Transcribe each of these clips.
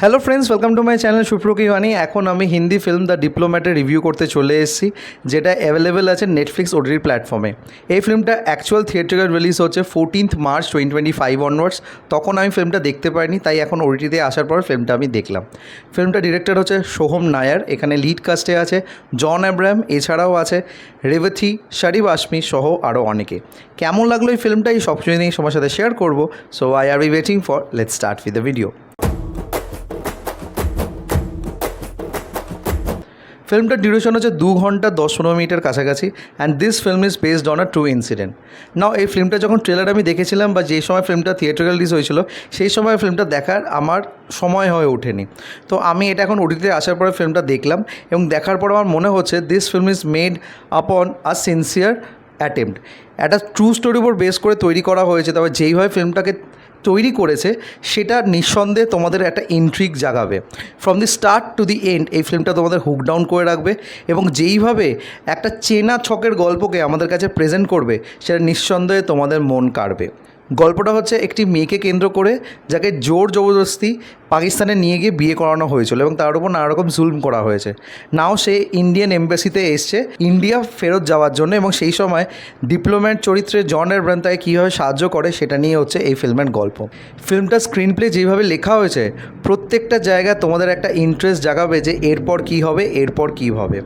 Hello friends, welcome to my channel সুপ্র কিওয়ানি। এখন আমি হিন্দি ফিল্ম দ্য ডিপ্লোম্যাটের রিভিউ করতে চলে এসেছি, যেটা অ্যাভেলেবেল আছে নেটফ্লিক্স ওটিটি প্ল্যাটফর্মে। এই ফিল্মটা অ্যাকচুয়াল থিয়েট্রিক্যাল রিলিজ হচ্ছে 14th মার্চ 2025 অনওয়ার্ডস। তখন আমি ফিল্মটা দেখতে পাইনি, তাই এখন ওটিটিতে আসার পর ফিল্মটা আমি দেখলাম। ফিল্মটা ডিরেক্টর হচ্ছে সোহম নায়ার। এখানে লিড কাস্টে আছে জন আব্রাহাম, এছাড়াও আছে রেবথী, শারিব আশমি সহ আরও অনেকে। কেমন লাগলো এই ফিল্মটা, এই সব কিছু নিয়ে সবার সাথে শেয়ার করবো। So I are be waiting for let's start with the video. ফিল্মটার ডিউরেশন হচ্ছে 2 ঘন্টা 10-15 মিনিটের কাছাকাছি। And this film is based on a true incident. Now এই ফিল্মটা যখন ট্রেলার আমি দেখেছিলাম বা যেই সময় ফিল্মটা থিয়েট্রিক্যাল রিলিজ হয়েছিল, সেই সময় ফিল্মটা দেখার আমার সময় হয়ে ওঠেনি। তো আমি এটা এখন ওটিটিতে আসার পরে ফিল্মটা দেখলাম, এবং দেখার পর আমার মনে হচ্ছে দিস ফিল্ম ইজ মেড আপন আ সিনসিয়ার অ্যাটেম্প্ট। একটা ট্রু স্টোরির উপর বেস করে তৈরি করা হয়েছে, তবে যেইভাবে ফিল্মটাকে তৈরি করেছে সেটা নিঃসন্দেহে তোমাদের একটা ইন্ট্রিগ জাগাবে। From the start to the end এই ফিল্মটা তোমাদের হুক ডাউন করে রাখবে, এবং যেইভাবে একটা চেনা ছকের গল্পকে আমাদের কাছে প্রেজেন্ট করবে সেটা নিঃসন্দেহে তোমাদের মন কাড়বে। গল্পটা হচ্ছে একটি মেয়েকে কেন্দ্র করে, যাকে জোর জবরদস্তি পাকিস্তানে নিয়ে গিয়ে বিয়ে করানো হয়েছিল এবং তার উপর নানা রকম জুলম করা হয়েছে। নাও সে ইন্ডিয়ান এম্বাসিতে এসছে ইন্ডিয়া ফেরত যাওয়ার জন্য, এবং সেই সময় ডিপ্লোম্যাট চরিত্রে জন আব্রাহাম তাকে কীভাবে সাহায্য করে সেটা নিয়ে হচ্ছে এই ফিল্মের গল্প। ফিল্মটার স্ক্রিন প্লে যেইভাবে লেখা হয়েছে, প্রত্যেকটা জায়গায় তোমাদের একটা ইন্টারেস্ট জাগাবে যে এরপর কী হবে, এরপর কী হবে।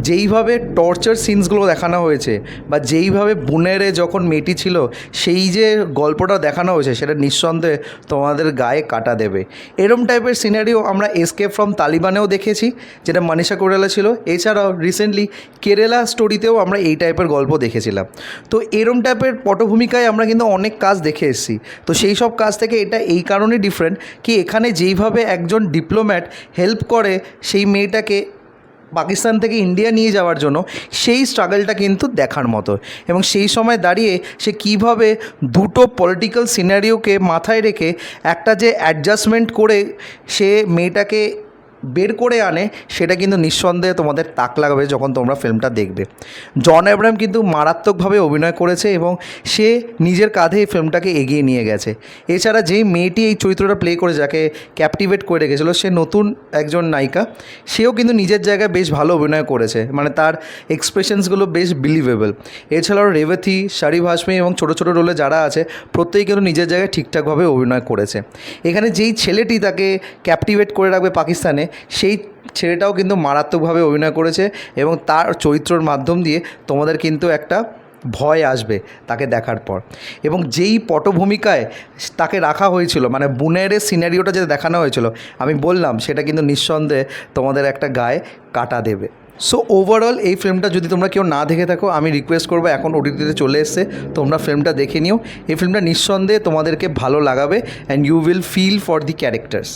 যেইভাবে টর্চার সিনসগুলো দেখানো হয়েছে, বা যেইভাবে বুনেরে যখন মেয়েটি ছিল সেই যে গল্পটা দেখানো হয়েছে, সেটা নিঃসন্দেহে তোমাদের গায়ে কাটা দেবে। এরম টাইপের সিনারিও আমরা এসকেপ ফ্রম তালিবানেও দেখেছি, যেটা মনীষা কোইরালা ছিল। এছাড়াও রিসেন্টলি কেরালা স্টোরিতেও আমরা এই টাইপের গল্প দেখেছিলাম। তো এরম টাইপের পটভূমিকায় আমরা কিন্তু অনেক কাজ দেখে এসেছি। তো সেই সব কাজ থেকে এটা এই কারণে ডিফারেন্ট কি, এখানে যেইভাবে একজন ডিপ্লোম্যাট হেল্প করে সেই মেয়েটাকে পাকিস্তান থেকে ইন্ডিয়া নিয়ে যাওয়ার জন্য, সেই স্ট্রাগলটা কিন্তু দেখার মতো। এবং সেই সময় দাঁড়িয়ে সে কীভাবে দুটো পলিটিক্যাল সিনারিওকে মাথায় রেখে একটা যে অ্যাডজাস্টমেন্ট করে সে মেয়েটাকে বের করে আনে, সেটা কিন্তু নিঃসন্দেহে তোমাদের তাক লাগাবে যখন তোমরা ফিল্মটা দেখবে। জন আব্রাহাম কিন্তু মারাত্মকভাবে অভিনয় করেছে, এবং সে নিজের কাঁধে এই ফিল্মটাকে এগিয়ে নিয়ে গেছে। এছাড়া যেই মেয়েটি এই চরিত্রটা প্লে করে, যাকে ক্যাপটিভেট করে রেখেছিলো, সে নতুন একজন নায়িকা, সেও কিন্তু নিজের জায়গায় বেশ ভালো অভিনয় করেছে, মানে তার এক্সপ্রেশনসগুলো বেশ বিলিভেবল। এছাড়াও রেবথী, শারিব আশমি এবং ছোটো ছোটো রোলে যারা আছে, প্রত্যেকেই কিন্তু নিজের জায়গায় ঠিকঠাকভাবে অভিনয় করেছে। এখানে যেই ছেলেটি তাকে ক্যাপটিভেট করে রাখবে পাকিস্তানে, সেই ছেলেটাও কিন্তু মারাত্মকভাবে অভিনয় করেছে, এবং তার চরিত্রের মাধ্যম দিয়ে তোমাদের কিন্তু একটা ভয় আসবে তাকে দেখার পর। এবং যেই পটভূমিকায় তাকে রাখা হয়েছিল, মানে বুনেরের সিনারিওটা যেটা দেখানো হয়েছিল, আমি বললাম সেটা কিন্তু নিঃসন্দেহে তোমাদের একটা গায়ে কাটা দেবে। সো ওভারঅল এই ফিল্মটা যদি তোমরা কেউ না দেখে থাকো, আমি রিকোয়েস্ট করবো, এখন ওটিটিতে চলে এসছে, তোমরা ফিল্মটা দেখে নিও। এই ফিল্মটা নিঃসন্দেহে তোমাদেরকে ভালো লাগাবে, and you will feel for the characters.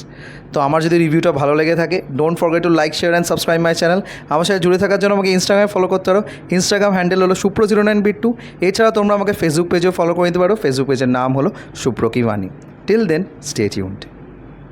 তো আমার যদি রিভিউটা ভালো লেগে থাকে, don't forget to like, share and subscribe my channel. আমার সাথে জুড়ে থাকার জন্য আমাকে ইনস্টাগ্রামে ফলো করতে পারো। ইনস্টাগ্রাম হ্যান্ডেল হলো supro09bit2। এছাড়া তোমরা আমাকে ফেসবুক পেজেও ফলো করে নিতে পারো। ফেসবুক পেজের নাম হলো সুপ্র কিওয়ানি। Till then, stay tuned.